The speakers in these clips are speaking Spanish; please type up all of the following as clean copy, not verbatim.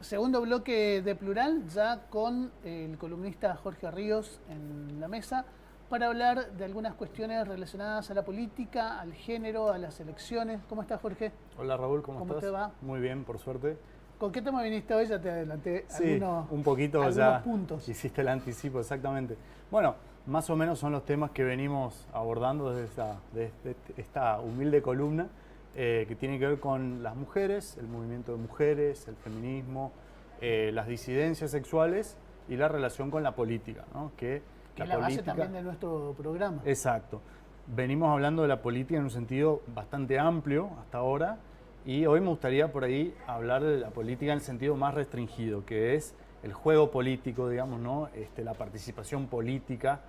Segundo bloque de Plural, ya con el columnista Jorge Ríos en la mesa, para hablar de algunas cuestiones relacionadas a la política, al género, a las elecciones. ¿Cómo estás, Jorge? Hola Raúl, ¿cómo estás? ¿Cómo te va? Muy bien, por suerte. ¿Con qué tema viniste hoy? Ya te adelanté Sí, un poquito algunos ya puntos. hiciste el anticipo, exactamente. Bueno, más o menos son los temas que venimos abordando desde esta humilde columna, que tiene que ver con las mujeres, el movimiento de mujeres, el feminismo, las disidencias sexuales y la relación con la política, ¿no? Que es la base también de nuestro programa. Exacto. Venimos hablando de la política en un sentido bastante amplio hasta ahora, y hoy me gustaría por ahí hablar de la política en el sentido más restringido, que es el juego político, digamos, ¿no? La participación política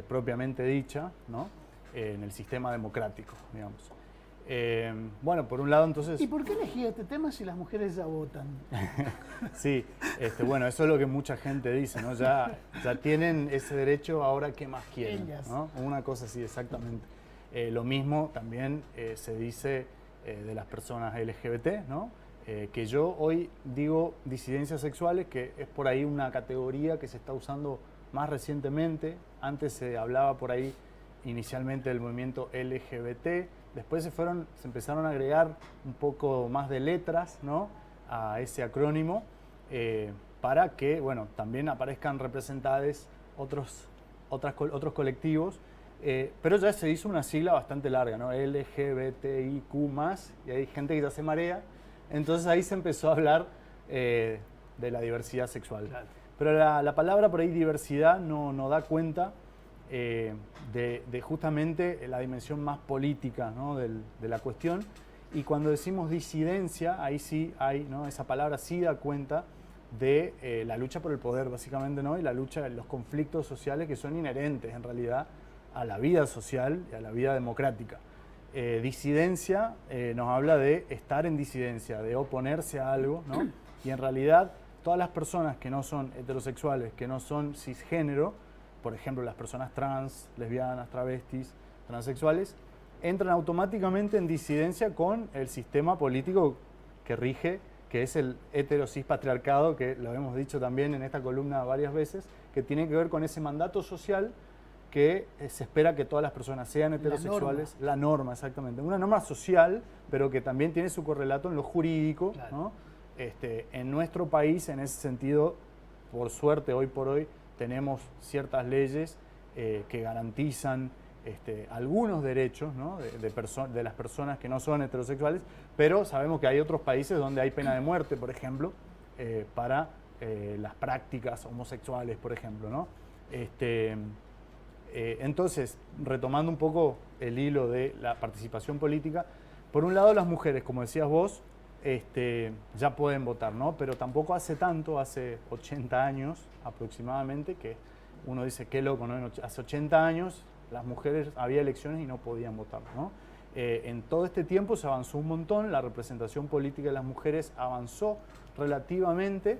propiamente dicha, ¿no? En el sistema democrático, digamos. Bueno, por un lado entonces... ¿Y por qué elegí este tema si las mujeres ya votan? Sí, bueno, eso es lo que mucha gente dice, ¿no? Ya tienen ese derecho, ahora ¿qué más quieren? Ellas. ¿No? Una cosa así, exactamente. Lo mismo también se dice de las personas LGBT, ¿no? Que yo hoy digo disidencias sexuales, que es por ahí una categoría que se está usando más recientemente. Antes se hablaba por ahí inicialmente del movimiento LGBT, después se empezaron a agregar un poco más de letras, ¿no? A ese acrónimo, para que, bueno, también aparezcan representados otros colectivos, pero ya se hizo una sigla bastante larga, ¿no? LGBTIQ+, y hay gente que ya se marea, entonces ahí se empezó a hablar de la diversidad sexual. Claro. Pero la palabra por ahí diversidad no da cuenta de justamente la dimensión más política, ¿no? de la cuestión. Y cuando decimos disidencia, ahí sí hay, ¿no? Esa palabra sí da cuenta de la lucha por el poder, básicamente, ¿no? Y la lucha, los conflictos sociales que son inherentes, en realidad, a la vida social y a la vida democrática. Disidencia nos habla de estar en disidencia, de oponerse a algo, ¿no? Y en realidad, todas las personas que no son heterosexuales, que no son cisgénero, por ejemplo, las personas trans, lesbianas, travestis, transexuales, entran automáticamente en disidencia con el sistema político que rige, que es el heterosis patriarcado, que lo hemos dicho también en esta columna varias veces, que tiene que ver con ese mandato social que se espera que todas las personas sean heterosexuales. La norma, exactamente. Una norma social, pero que también tiene su correlato en lo jurídico, claro, ¿no? En nuestro país, en ese sentido, por suerte, hoy por hoy, tenemos ciertas leyes que garantizan algunos derechos, ¿no? de las personas que no son heterosexuales, pero sabemos que hay otros países donde hay pena de muerte, por ejemplo, para las prácticas homosexuales, por ejemplo, ¿no? Entonces, retomando un poco el hilo de la participación política, por un lado las mujeres, como decías vos, ya pueden votar, ¿no? Pero tampoco hace tanto, hace 80 años aproximadamente, que uno dice, qué loco, ¿no? Hace 80 años las mujeres había elecciones y no podían votar, ¿no? En todo este tiempo se avanzó un montón, la representación política de las mujeres avanzó relativamente,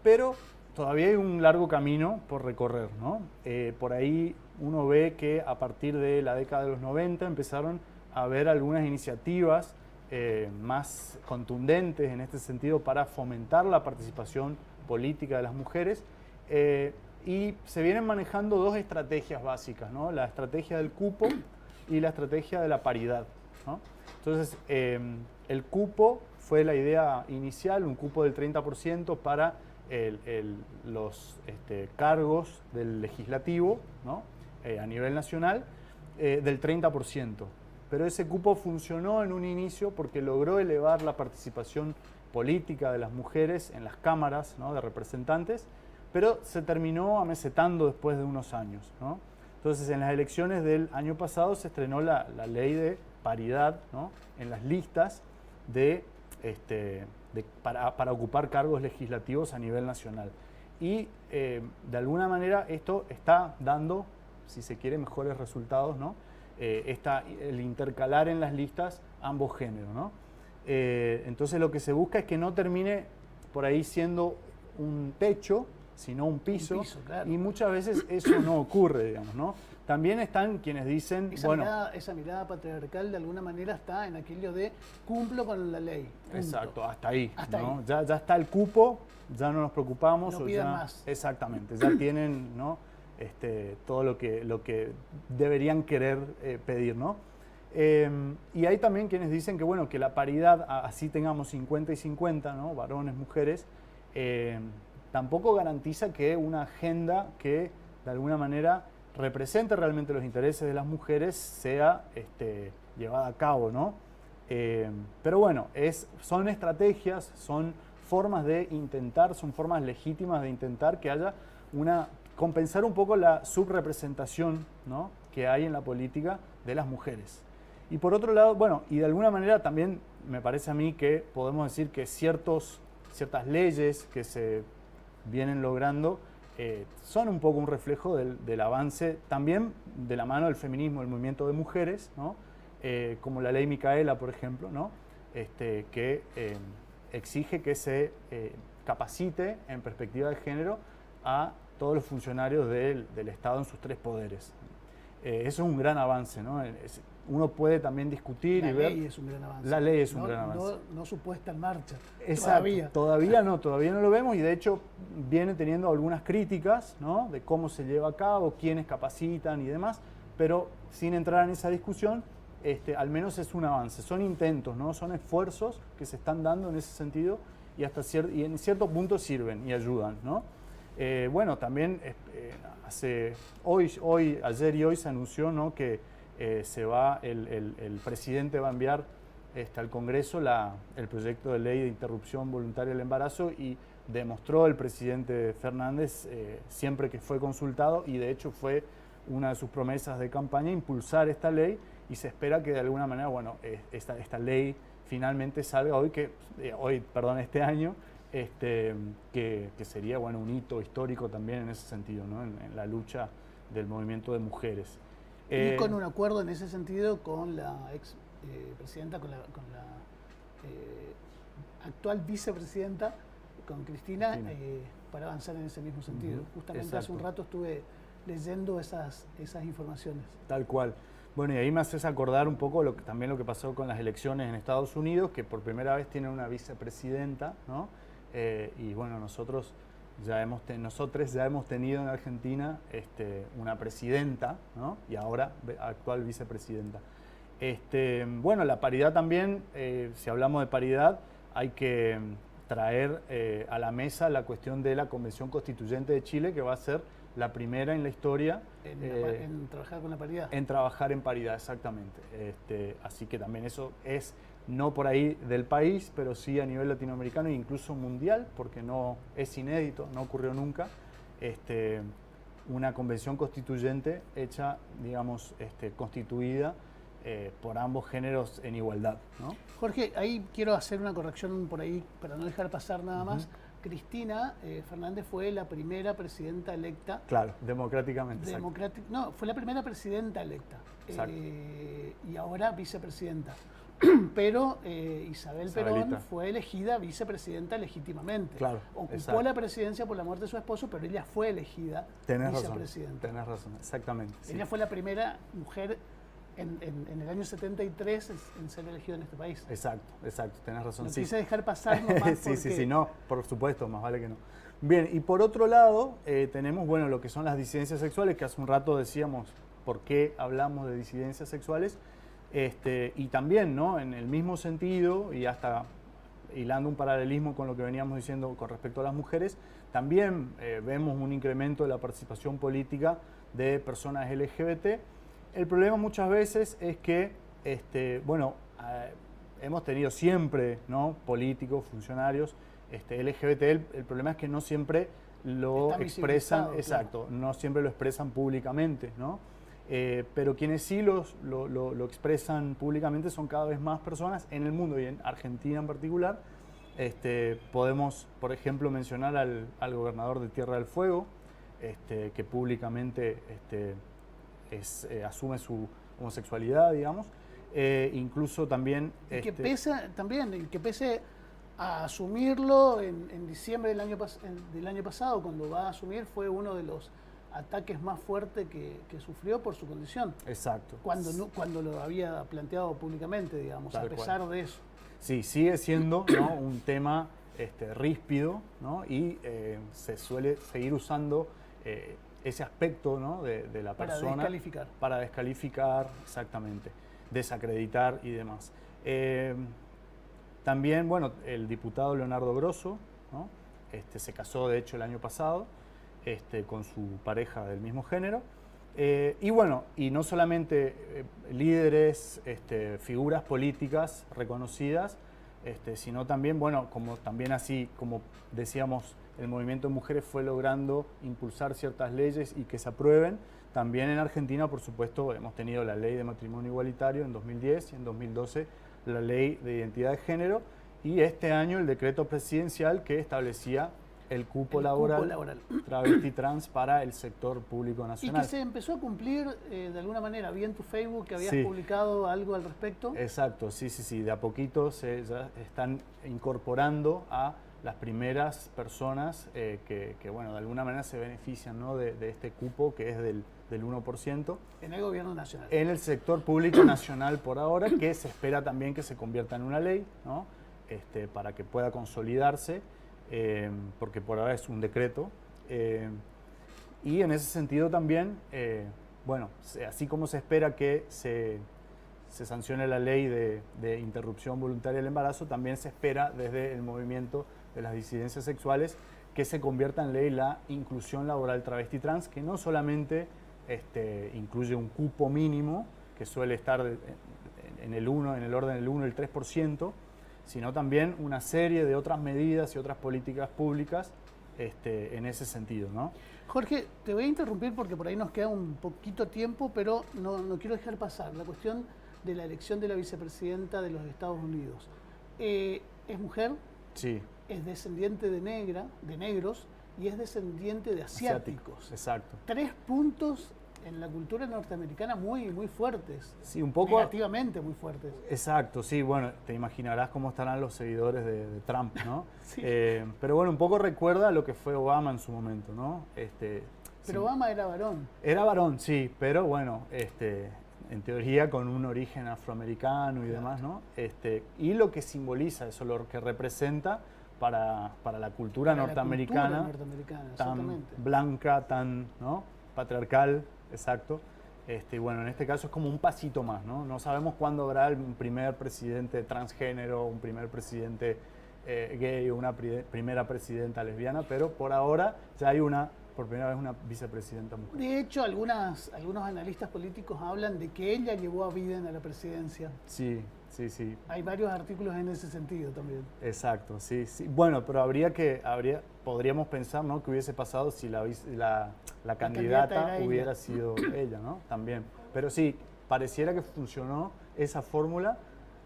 pero todavía hay un largo camino por recorrer, ¿no? Por ahí uno ve que a partir de la década de los 90 empezaron a haber algunas iniciativas más contundentes en este sentido para fomentar la participación política de las mujeres, y se vienen manejando dos estrategias básicas, ¿no? La estrategia del cupo y la estrategia de la paridad, ¿no? Entonces, el cupo fue la idea inicial, un cupo del 30% para los cargos del legislativo, ¿no? A nivel nacional, del 30%. Pero ese cupo funcionó en un inicio porque logró elevar la participación política de las mujeres en las cámaras, ¿no? de representantes, pero se terminó amesetando después de unos años, ¿no? Entonces, en las elecciones del año pasado se estrenó la ley de paridad, ¿no? en las listas para ocupar cargos legislativos a nivel nacional. Y de alguna manera esto está dando, si se quiere, mejores resultados, ¿no? El intercalar en las listas ambos géneros, ¿no? Entonces lo que se busca es que no termine por ahí siendo un techo sino un piso, claro. y muchas veces eso no ocurre, digamos, ¿no? También están quienes dicen, esa mirada patriarcal de alguna manera está en aquello de cumplo con la ley. Punto. Exacto, hasta ahí, hasta ¿no? ahí. Ya está el cupo, ya no nos preocupamos. No pidan más. Exactamente, ya tienen, ¿no? Todo lo que deberían querer pedir, ¿no? Y hay también quienes dicen que, bueno, que la paridad, así tengamos 50 y 50, ¿no? Varones, mujeres, tampoco garantiza que una agenda que de alguna manera represente realmente los intereses de las mujeres sea llevada a cabo, ¿no? Pero bueno, son estrategias, son formas de intentar, son formas legítimas de intentar que haya compensar un poco la subrepresentación, ¿no? Que hay en la política de las mujeres. Y por otro lado, bueno, y de alguna manera también me parece a mí que podemos decir que ciertas leyes que se vienen logrando son un poco un reflejo del avance también de la mano del feminismo, del movimiento de mujeres, ¿no? Como la ley Micaela, por ejemplo, ¿no? Que exige que se capacite en perspectiva de género a todos los funcionarios del Estado en sus 3 poderes. Eso es un gran avance, ¿no? Uno puede también discutir y ver... La ley es un gran avance. La ley es un gran avance. No su puesta en marcha. Exacto. Todavía no lo vemos, y de hecho viene teniendo algunas críticas, ¿no? De cómo se lleva a cabo, quiénes capacitan y demás, pero sin entrar en esa discusión, al menos es un avance. Son intentos, ¿no? Son esfuerzos que se están dando en ese sentido y en cierto punto sirven y ayudan, ¿no? Bueno, también ayer y hoy se anunció, ¿no? Que el presidente va a enviar al Congreso el proyecto de ley de interrupción voluntaria del embarazo, y demostró el presidente Fernández siempre que fue consultado, y de hecho fue una de sus promesas de campaña impulsar esta ley, y se espera que de alguna manera, bueno, esta ley finalmente salga este año, que sería, bueno, un hito histórico también en ese sentido, ¿no? En la lucha del movimiento de mujeres. Y con un acuerdo en ese sentido con la ex presidenta, con la actual vicepresidenta, con Cristina, para avanzar en ese mismo sentido. Justamente Exacto. Hace un rato estuve leyendo esas informaciones. Tal cual. Bueno, y ahí me haces acordar un poco también lo que pasó con las elecciones en Estados Unidos, que por primera vez tienen una vicepresidenta, ¿no? Y bueno, nosotros ya hemos tenido en Argentina una presidenta, ¿no? Y ahora actual vicepresidenta. Bueno, la paridad también, si hablamos de paridad, hay que traer a la mesa la cuestión de la Convención Constituyente de Chile, que va a ser la primera en la historia en trabajar con la paridad. En trabajar en paridad, exactamente. Así que también eso es no por ahí del país, pero sí a nivel latinoamericano e incluso mundial, porque no es inédito, no ocurrió nunca, una convención constituyente hecha, digamos, constituida por ambos géneros en igualdad, ¿no? Jorge, ahí quiero hacer una corrección por ahí para no dejar pasar nada más. Cristina Fernández fue la primera presidenta electa. Claro, democráticamente. No, fue la primera presidenta electa. Y ahora vicepresidenta. Pero Isabel Perón fue elegida vicepresidenta legítimamente. Claro, ocupó la presidencia por la muerte de su esposo, pero ella fue elegida vicepresidenta. Tenés razón, exactamente. Ella fue la primera mujer en el año 73 en ser elegida en este país. Exacto, tenés razón. No quise dejar pasar nomás sí, no, por supuesto, más vale que no. Bien, y por otro lado, tenemos, bueno, lo que son las disidencias sexuales, que hace un rato decíamos por qué hablamos de disidencias sexuales, y también, ¿no? En el mismo sentido, y hasta hilando un paralelismo con lo que veníamos diciendo con respecto a las mujeres, también vemos un incremento de la participación política de personas LGBT. El problema muchas veces es que, hemos tenido siempre, ¿no? Políticos, funcionarios LGBT, el problema es que no siempre lo expresan, exacto, no siempre lo expresan públicamente, ¿no? Pero quienes sí lo expresan públicamente son cada vez más personas en el mundo, y en Argentina en particular. Podemos, por ejemplo, mencionar al gobernador de Tierra del Fuego, que públicamente asume su homosexualidad, digamos. Incluso también... que pese a asumirlo en diciembre del año pasado, cuando va a asumir, fue uno de los ataques más fuertes que sufrió por su condición. Exacto. Cuando lo había planteado públicamente, digamos, Tal a pesar cual. de eso. Sí, sigue siendo, ¿no?, un tema ríspido, ¿no? Y se suele seguir usando ese aspecto, ¿no?, de la Para persona descalificar. para descalificar, exactamente, desacreditar y demás. También, bueno, el diputado Leonardo Grosso, ¿no?, se casó de hecho el año pasado con su pareja del mismo género. Y bueno, y no solamente líderes, figuras políticas reconocidas, sino también, bueno, como también así, como decíamos, el movimiento de mujeres fue logrando impulsar ciertas leyes y que se aprueben. También en Argentina, por supuesto, hemos tenido la ley de matrimonio igualitario en 2010 y en 2012 la ley de identidad de género y este año el decreto presidencial que establecía el cupo laboral travesti trans para el sector público nacional. Y que se empezó a cumplir de alguna manera. Vi en tu Facebook que habías Sí. publicado algo al respecto. Exacto, sí. De a poquito ya están incorporando a las primeras personas que, bueno, de alguna manera se benefician, ¿no?, de este cupo que es del 1%. En el gobierno nacional. En el sector público nacional por ahora, que se espera también que se convierta en una ley, ¿no?, para que pueda consolidarse. Porque por ahora es un decreto. Y en ese sentido también, bueno, así como se espera que se sancione la ley de interrupción voluntaria del embarazo, también se espera desde el movimiento de las disidencias sexuales que se convierta en ley la inclusión laboral travesti trans, que no solamente incluye un cupo mínimo, que suele estar en el orden del 1 y el 3%, sino también una serie de otras medidas y otras políticas públicas en ese sentido, ¿no? Jorge, te voy a interrumpir porque por ahí nos queda un poquito tiempo, pero no quiero dejar pasar la cuestión de la elección de la vicepresidenta de los Estados Unidos. Es mujer, Sí. es descendiente de negros y es descendiente de asiáticos. Exacto. 3 puntos en la cultura norteamericana muy, muy fuertes. Sí, un poco. Negativamente muy fuertes. Exacto, sí, bueno, te imaginarás cómo estarán los seguidores de Trump, ¿no? Sí. Pero bueno, un poco recuerda lo que fue Obama en su momento, ¿no? Pero sí. Obama era varón. Era varón, sí, pero bueno, en teoría con un origen afroamericano y demás, ¿no? Y lo que simboliza eso, lo que representa para la cultura norteamericana, tan exactamente. blanca, tan, ¿no?, patriarcal, exacto. Y bueno, en este caso es como un pasito más, ¿no? No sabemos cuándo habrá un primer presidente transgénero, un primer presidente gay o una primera presidenta lesbiana, pero por ahora ya hay por primera vez una vicepresidenta mujer. De hecho, algunos analistas políticos hablan de que ella llevó a Biden a la presidencia. Sí. Hay varios artículos en ese sentido también. Exacto, sí. Bueno, pero podríamos pensar, ¿no?, que hubiese pasado si la candidata hubiera sido ella, ¿no? También. Pero sí, pareciera que funcionó esa fórmula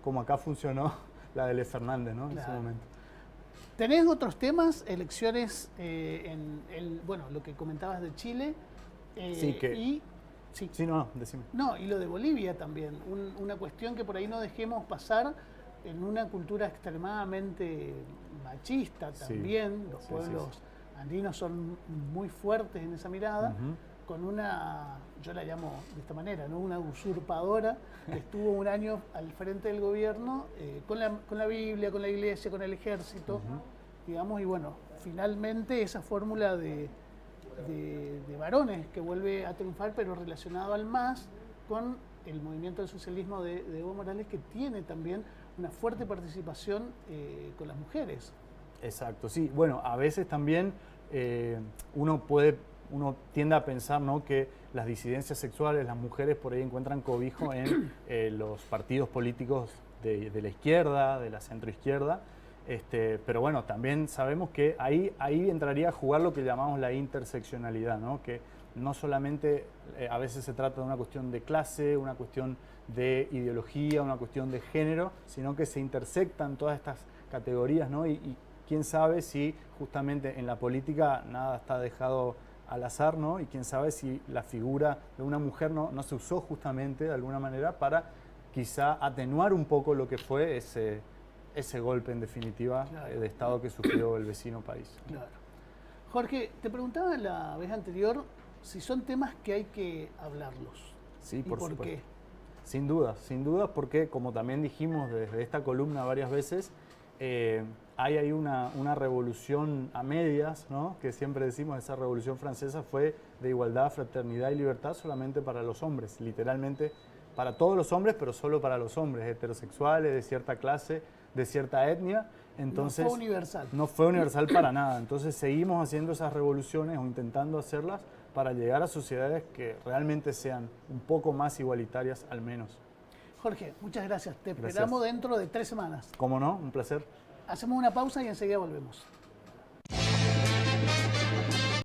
como acá funcionó la de Lev Fernández, ¿no? En ese momento. ¿Tenés otros temas? Elecciones bueno, lo que comentabas de Chile. Sí, no, decime. No, y lo de Bolivia también. Una cuestión que por ahí no dejemos pasar en una cultura extremadamente machista también. Los pueblos andinos son muy fuertes en esa mirada. Con yo la llamo de esta manera, ¿no?, una usurpadora que estuvo un año al frente del gobierno con la Biblia, con la iglesia, con el ejército, digamos, y bueno, finalmente esa fórmula de varones que vuelve a triunfar, pero relacionado al MAS con el movimiento del socialismo de Evo Morales, que tiene también una fuerte participación con las mujeres. Exacto, sí. Bueno, a veces también uno tiende a pensar, ¿no?, que las disidencias sexuales, las mujeres por ahí encuentran cobijo en los partidos políticos de la izquierda, de la centroizquierda. Pero bueno, también sabemos que ahí entraría a jugar lo que llamamos la interseccionalidad, ¿no?, que no solamente a veces se trata de una cuestión de clase, una cuestión de ideología, una cuestión de género, sino que se intersectan todas estas categorías, ¿no? Y quién sabe si justamente en la política nada está dejado al azar, ¿no? Y quién sabe si la figura de una mujer no se usó justamente de alguna manera para quizá atenuar un poco lo que fue ese golpe en definitiva Claro. de Estado que sufrió el vecino país. Claro. Jorge, te preguntaba la vez anterior si son temas que hay que hablarlos. Sí, ¿Y por por supuesto. qué? Sin dudas, porque como también dijimos desde esta columna varias veces, hay ahí una revolución a medias, ¿no? Que siempre decimos, esa revolución francesa fue de igualdad, fraternidad y libertad solamente para los hombres, literalmente para todos los hombres, pero solo para los hombres, heterosexuales, de cierta clase, de cierta etnia. Entonces, no fue universal. No fue universal para nada. Entonces seguimos haciendo esas revoluciones o intentando hacerlas para llegar a sociedades que realmente sean un poco más igualitarias al menos. Jorge, muchas gracias. Te Gracias. esperamos dentro de 3 semanas. ¿Cómo no? Un placer. Hacemos una pausa y enseguida volvemos.